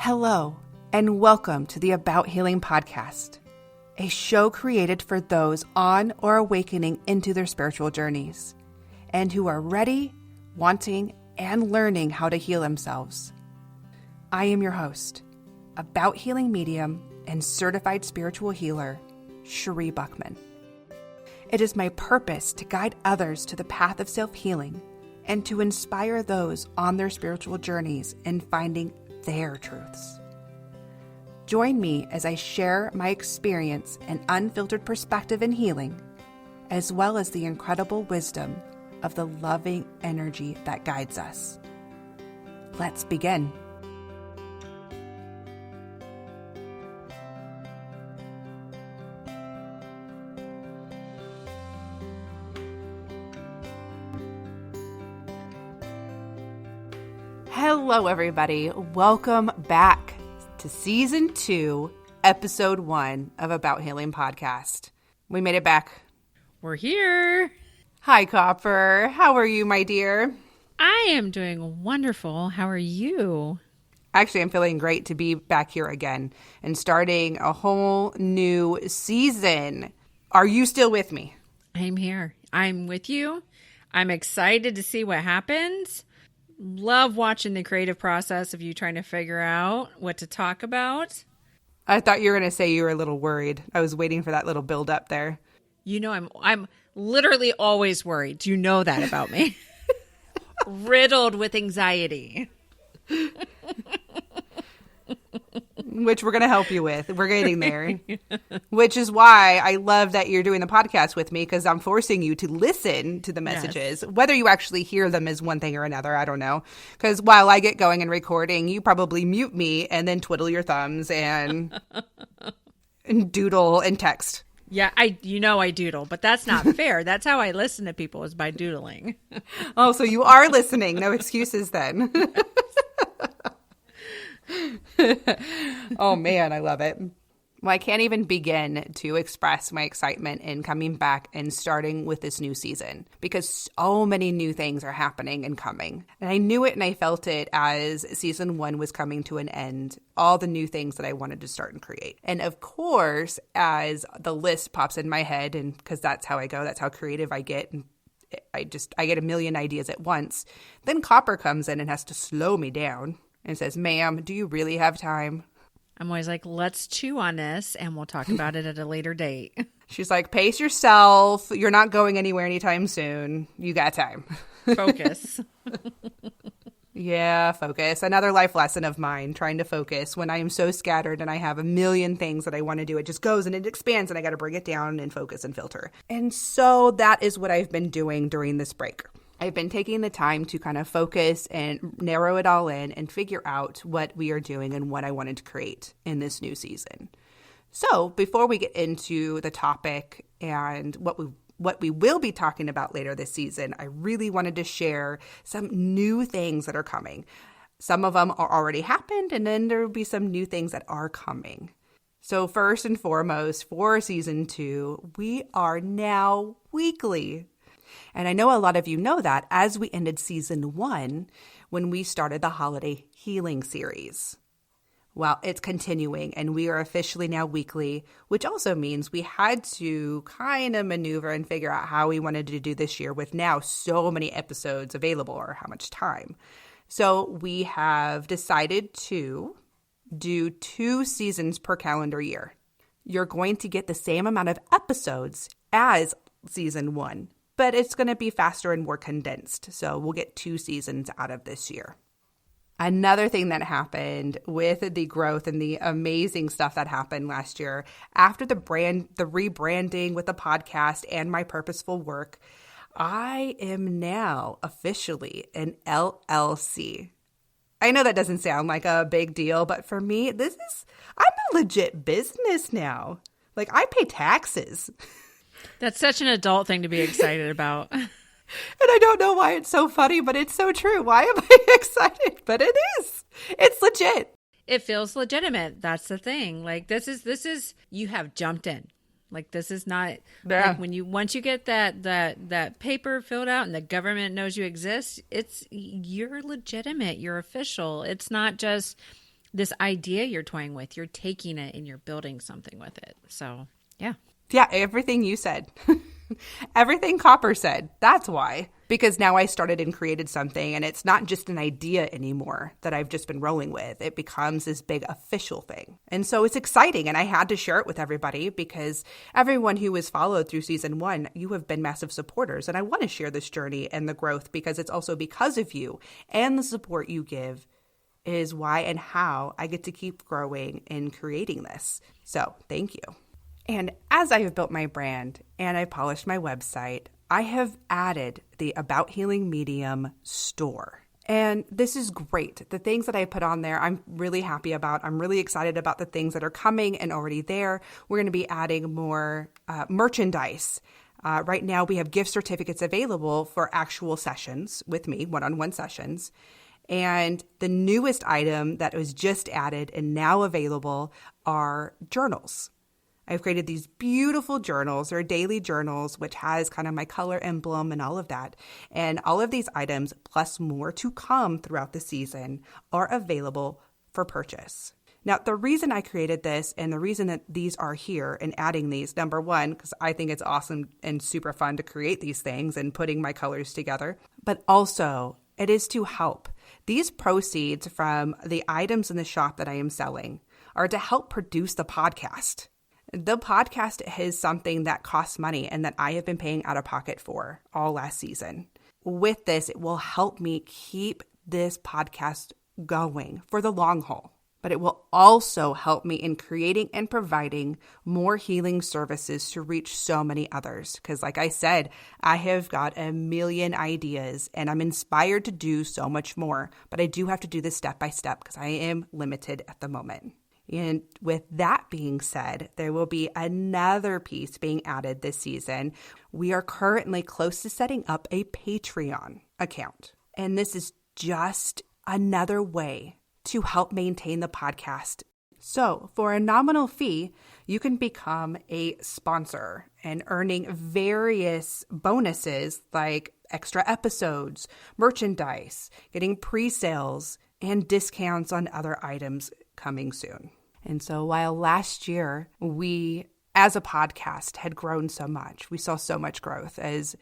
Hello, and welcome to the About Healing podcast, a show created for those on or awakening into their spiritual journeys, and who are ready, wanting, and learning how to heal themselves. I am your host, About Healing medium and certified spiritual healer, Sheree Buckman. It is my purpose to guide others to the path of self-healing and to inspire those on their spiritual journeys in finding their truths. Join me as I share my experience and unfiltered perspective in healing, as well as the incredible wisdom of the loving energy that guides us. Let's begin. Hello, everybody. Welcome back to Season 2, Episode 1 of About Healing Podcast. We made it back. We're here. Hi, Copper. How are you, my dear? I am doing wonderful. How are you? Actually, I'm feeling great to be back here again and starting a whole new season. Are you still with me? I'm here. I'm with you. I'm excited to see what happens. Love watching the creative process of you trying to figure out what to talk about. I thought you were going to say you were a little worried. I was waiting for that little build up there. You know, I'm literally always worried. You know that about me. Riddled with anxiety. Which we're going to help you with. We're getting there. Which is why I love that you're doing the podcast with me, because I'm forcing you to listen to the messages. Yes. Whether you actually hear them is one thing or another, I don't know. Because while I get going and recording, you probably mute me and then twiddle your thumbs and doodle and text. Yeah, I doodle, but that's not fair. That's how I listen to people, is by doodling. Oh, so you are listening. No excuses then. Oh man, I love it. Well, I can't even begin to express my excitement in coming back and starting with this new season, because so many new things are happening and coming. And I knew it and I felt it as season 1 was coming to an end, all the new things that I wanted to start and create. And of course, as the list pops in my head, and because that's how I go, that's how creative I get, and I get a million ideas at once, then Copper comes in and has to slow me down and says, "Ma'am, do you really have time?" I'm always like, let's chew on this and we'll talk about it at a later date. She's like, pace yourself. You're not going anywhere anytime soon. You got time. Focus. Yeah, focus. Another life lesson of mine, trying to focus when I am so scattered and I have a million things that I want to do. It just goes and it expands and I got to bring it down and focus and filter. And so that is what I've been doing during this break. I've been taking the time to kind of focus and narrow it all in and figure out what we are doing and what I wanted to create in this new season. So before we get into the topic and what we will be talking about later this season, I really wanted to share some new things that are coming. Some of them are already happened, and then there will be some new things that are coming. So first and foremost, for season 2, we are now weekly. And I know a lot of you know that as we ended season 1 when we started the holiday healing series. Well, it's continuing and we are officially now weekly, which also means we had to kind of maneuver and figure out how we wanted to do this year with now so many episodes available, or how much time. So we have decided to do 2 seasons per calendar year. You're going to get the same amount of episodes as season 1. But it's going to be faster and more condensed. So we'll get 2 seasons out of this year. Another thing that happened with the growth and the amazing stuff that happened last year, after the rebranding with the podcast and my purposeful work, I am now officially an LLC. I know that doesn't sound like a big deal, but for me, I'm a legit business now. Like, I pay taxes. That's such an adult thing to be excited about. And I don't know why it's so funny, but it's so true. Why am I excited? But it is. It's legit. It feels legitimate. That's the thing. Like, this is you have jumped in. Like, this is not like once you get that paper filled out and the government knows you exist, you're legitimate. You're official. It's not just this idea you're toying with, you're taking it and you're building something with it. So, yeah. Yeah, everything you said. Everything Copper said. That's why. Because now I started and created something, and it's not just an idea anymore that I've just been rolling with. It becomes this big official thing. And so it's exciting, and I had to share it with everybody because everyone who has followed through season 1, you have been massive supporters. And I want to share this journey and the growth because it's also because of you and the support you give is why and how I get to keep growing and creating this. So thank you. And as I have built my brand and I polished my website, I have added the About Healing Medium store. And this is great. The things that I put on there, I'm really happy about. I'm really excited about the things that are coming and already there. We're going to be adding more merchandise. Right now, we have gift certificates available for actual sessions with me, one-on-one sessions. And the newest item that was just added and now available are journals. I've created these beautiful journals. They're daily journals, which has kind of my color emblem and all of that. And all of these items, plus more to come throughout the season, are available for purchase. Now, the reason I created this and the reason that these are here and adding these, number one, because I think it's awesome and super fun to create these things and putting my colors together, but also it is to help. These proceeds from the items in the shop that I am selling are to help produce the podcast. The podcast is something that costs money and that I have been paying out of pocket for all last season. With this, it will help me keep this podcast going for the long haul, but it will also help me in creating and providing more healing services to reach so many others. Because like I said, I have got a million ideas and I'm inspired to do so much more, but I do have to do this step by step because I am limited at the moment. And with that being said, there will be another piece being added this season. We are currently close to setting up a Patreon account. And this is just another way to help maintain the podcast. So for a nominal fee, you can become a sponsor and earning various bonuses like extra episodes, merchandise, getting pre-sales, and discounts on other items coming soon. And so while last year we, as a podcast, had grown so much, we saw so much growth as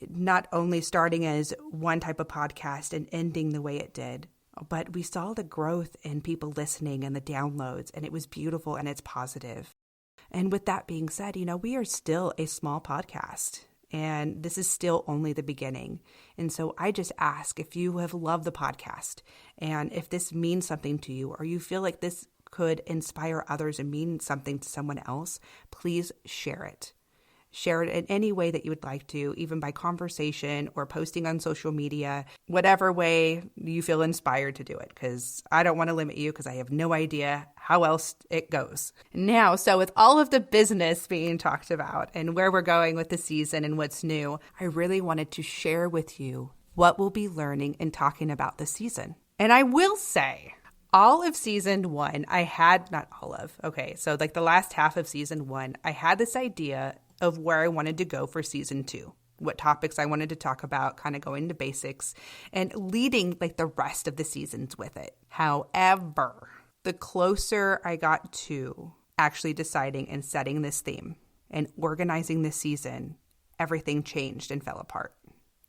not only starting as one type of podcast and ending the way it did, but we saw the growth in people listening and the downloads, and it was beautiful and it's positive. And with that being said, we are still a small podcast. And this is still only the beginning. And so I just ask if you have loved the podcast and if this means something to you or you feel like this could inspire others and mean something to someone else, please share it. Share it in any way that you would like to, even by conversation or posting on social media, whatever way you feel inspired to do it, because I don't want to limit you because I have no idea how else it goes. Now, so with all of the business being talked about and where we're going with the season and what's new, I really wanted to share with you what we'll be learning and talking about this season. And I will say, all of season 1, I had, not all of, okay, so like the last half of season 1, I had this idea of where I wanted to go for season 2, what topics I wanted to talk about, kind of going to basics and leading like the rest of the seasons with it. However, the closer I got to actually deciding and setting this theme and organizing this season, everything changed and fell apart.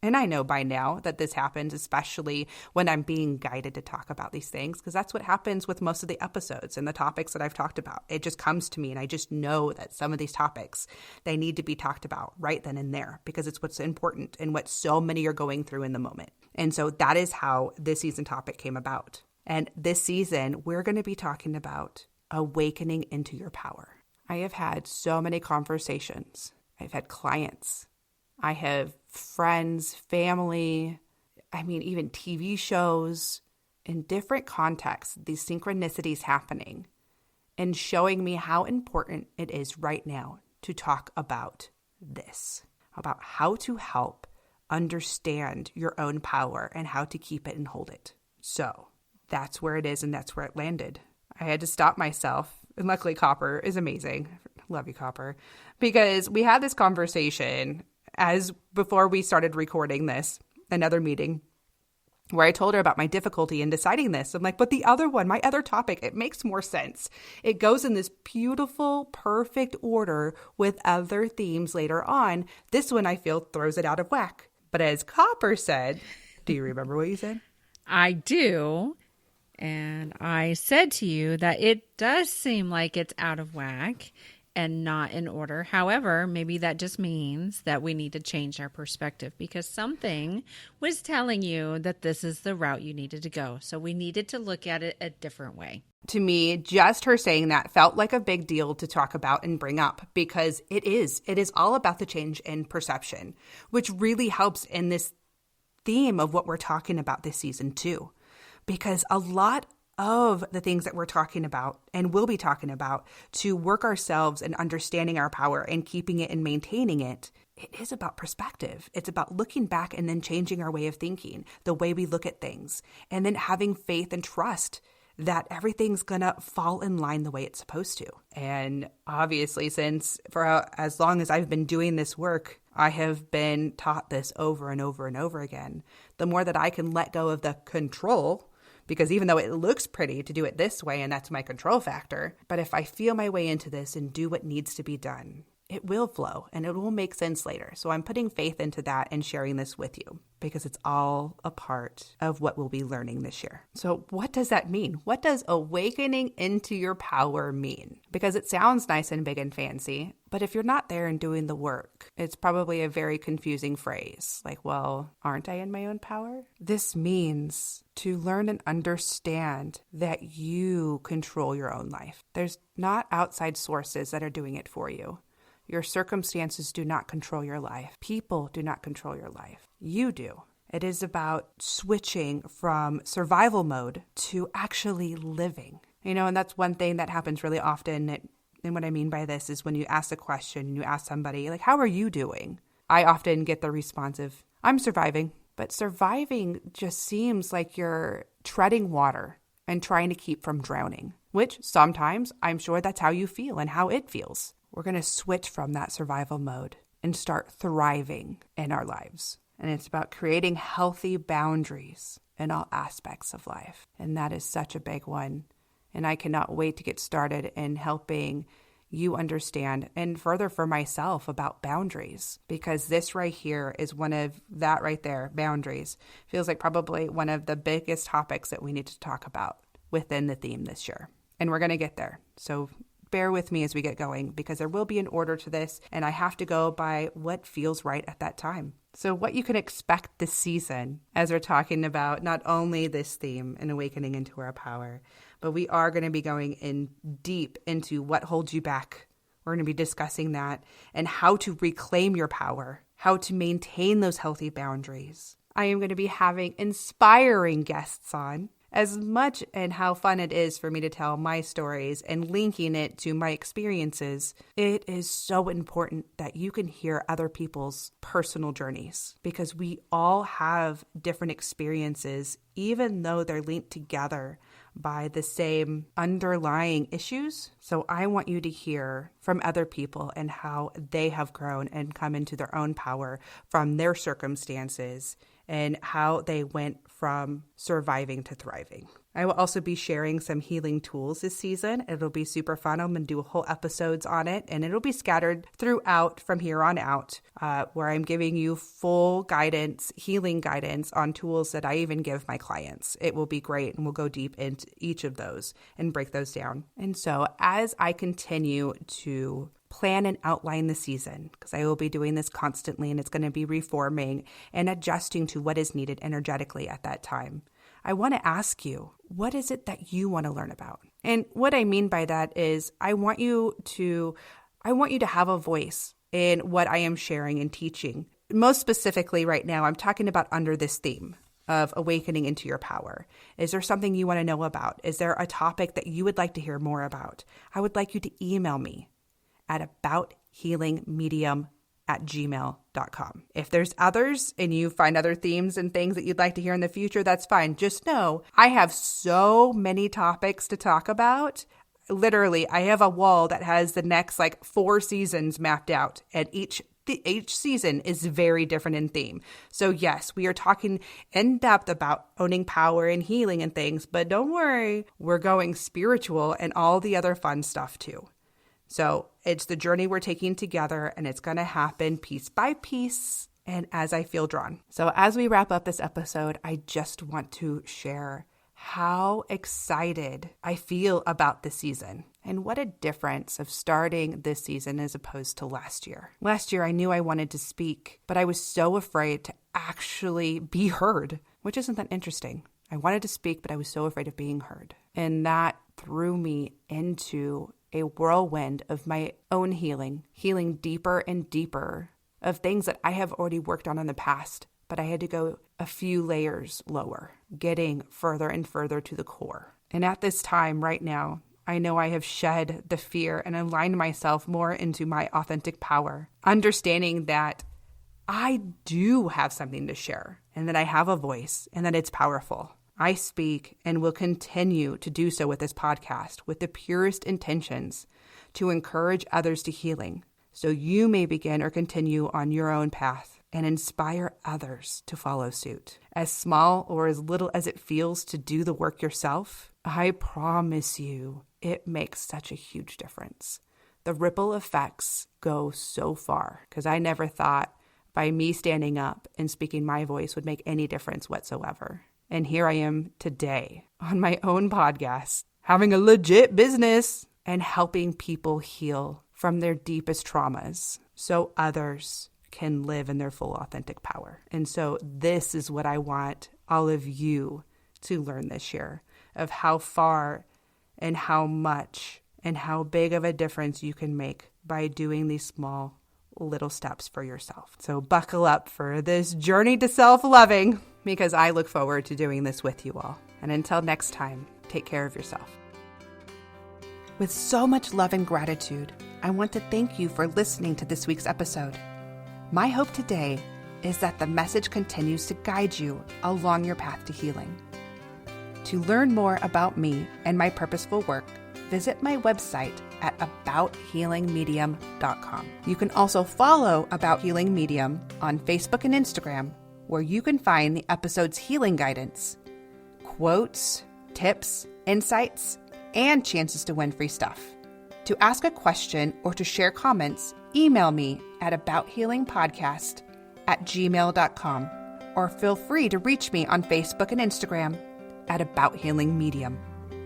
And I know by now that this happens, especially when I'm being guided to talk about these things, because that's what happens with most of the episodes and the topics that I've talked about. It just comes to me and I just know that some of these topics, they need to be talked about right then and there because it's what's important and what so many are going through in the moment. And so that is how this season topic came about. And this season, we're going to be talking about awakening into your power. I have had so many conversations. I've had clients. I have friends, family, even TV shows, in different contexts, these synchronicities happening and showing me how important it is right now to talk about this, about how to help understand your own power and how to keep it and hold it. So that's where it is and that's where it landed. I had to stop myself. And luckily, Copper is amazing. Love you, Copper. Because we had this conversation as before we started recording this, another meeting. where I told her about my difficulty in deciding this. I'm like, but the other one, my other topic, it makes more sense. It goes in this beautiful, perfect order with other themes later on. This one, I feel, throws it out of whack. But as Copper said, do you remember what you said? I do. And I said to you that it does seem like it's out of whack and not in order. However, maybe that just means that we need to change our perspective because something was telling you that this is the route you needed to go. So we needed to look at it a different way. To me, just her saying that felt like a big deal to talk about and bring up because it is. It is all about the change in perception, which really helps in this theme of what we're talking about this season too. Because a lot of the things that we're talking about and will be talking about to work ourselves and understanding our power and keeping it and maintaining it, it is about perspective. It's about looking back and then changing our way of thinking, the way we look at things, and then having faith and trust that everything's going to fall in line the way it's supposed to. And obviously, since for as long as I've been doing this work, I have been taught this over and over and over again. The more that I can let go of the control, because even though it looks pretty to do it this way, and that's my control factor, but if I feel my way into this and do what needs to be done, it will flow and it will make sense later. So I'm putting faith into that and sharing this with you because it's all a part of what we'll be learning this year. So what does that mean? What does awakening into your power mean? Because it sounds nice and big and fancy, but if you're not there and doing the work, it's probably a very confusing phrase. Like, well, aren't I in my own power? This means to learn and understand that you control your own life. There's not outside sources that are doing it for you. Your circumstances do not control your life. People do not control your life. You do. It is about switching from survival mode to actually living. And that's one thing that happens really often. And what I mean by this is when you ask a question and you ask somebody, like, how are you doing? I often get the response of, I'm surviving. But surviving just seems like you're treading water and trying to keep from drowning, which sometimes I'm sure that's how you feel and how it feels. We're going to switch from that survival mode and start thriving in our lives. And it's about creating healthy boundaries in all aspects of life. And that is such a big one. And I cannot wait to get started in helping you understand and further for myself about boundaries, because this right here is one of that right there, boundaries, feels like probably one of the biggest topics that we need to talk about within the theme this year. And we're going to get there. So bear with me as we get going because there will be an order to this and I have to go by what feels right at that time. So what you can expect this season as we're talking about not only this theme and awakening into our power, but we are going to be going in deep into what holds you back. We're going to be discussing that and how to reclaim your power, how to maintain those healthy boundaries. I am going to be having inspiring guests on. As much and how fun it is for me to tell my stories and linking it to my experiences, it is so important that you can hear other people's personal journeys because we all have different experiences, even though they're linked together by the same underlying issues. So I want you to hear from other people and how they have grown and come into their own power from their circumstances and how they went from surviving to thriving. I will also be sharing some healing tools this season. It'll be super fun. I'm going to do whole episodes on it, and it'll be scattered throughout from here on out, where I'm giving you full guidance, healing guidance on tools that I even give my clients. It will be great, and we'll go deep into each of those and break those down. And so as I continue to plan and outline the season, because I will be doing this constantly and it's going to be reforming and adjusting to what is needed energetically at that time. I want to ask you, what is it that you want to learn about? And what I mean by that is I want you to have a voice in what I am sharing and teaching. Most specifically right now, I'm talking about under this theme of awakening into your power. Is there something you want to know about? Is there a topic that you would like to hear more about? I would like you to email me at abouthealingmedium@gmail.com. If there's others and you find other themes and things that you'd like to hear in the future, that's fine. Just know I have so many topics to talk about. Literally, I have a wall that has the next 4 seasons mapped out, and each each season is very different in theme. So yes, we are talking in depth about owning power and healing and things, but don't worry, we're going spiritual and all the other fun stuff too. So it's the journey we're taking together, and it's going to happen piece by piece and as I feel drawn. So as we wrap up this episode, I just want to share how excited I feel about this season and what a difference of starting this season as opposed to last year. Last year, I knew I wanted to speak, but I was so afraid to actually be heard, which isn't that interesting. I wanted to speak, but I was so afraid of being heard. And that threw me into a whirlwind of my own healing deeper and deeper of things that I have already worked on in the past, but I had to go a few layers lower, getting further and further to the core. And at this time right now, I know I have shed the fear and aligned myself more into my authentic power, understanding that I do have something to share and that I have a voice and that it's powerful. I speak and will continue to do so with this podcast with the purest intentions to encourage others to healing, so you may begin or continue on your own path and inspire others to follow suit. As small or as little as it feels to do the work yourself, I promise you it makes such a huge difference. The ripple effects go so far, because I never thought by me standing up and speaking my voice would make any difference whatsoever. And here I am today on my own podcast, having a legit business and helping people heal from their deepest traumas so others can live in their full authentic power. And so this is what I want all of you to learn this year, of how far and how much and how big of a difference you can make by doing these small little steps for yourself. So buckle up for this journey to self-loving, because I look forward to doing this with you all. And until next time, take care of yourself. With so much love and gratitude, I want to thank you for listening to this week's episode. My hope today is that the message continues to guide you along your path to healing. To learn more about me and my purposeful work, visit my website at abouthealingmedium.com. You can also follow About Healing Medium on Facebook and Instagram, where you can find the episode's healing guidance, quotes, tips, insights, and chances to win free stuff. To ask a question or to share comments, email me at abouthealingpodcast@gmail.com, or feel free to reach me on Facebook and Instagram at About Healing Medium.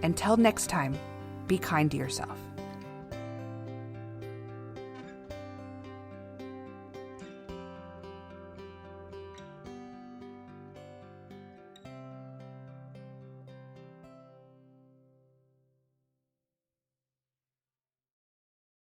Until next time, be kind to yourself.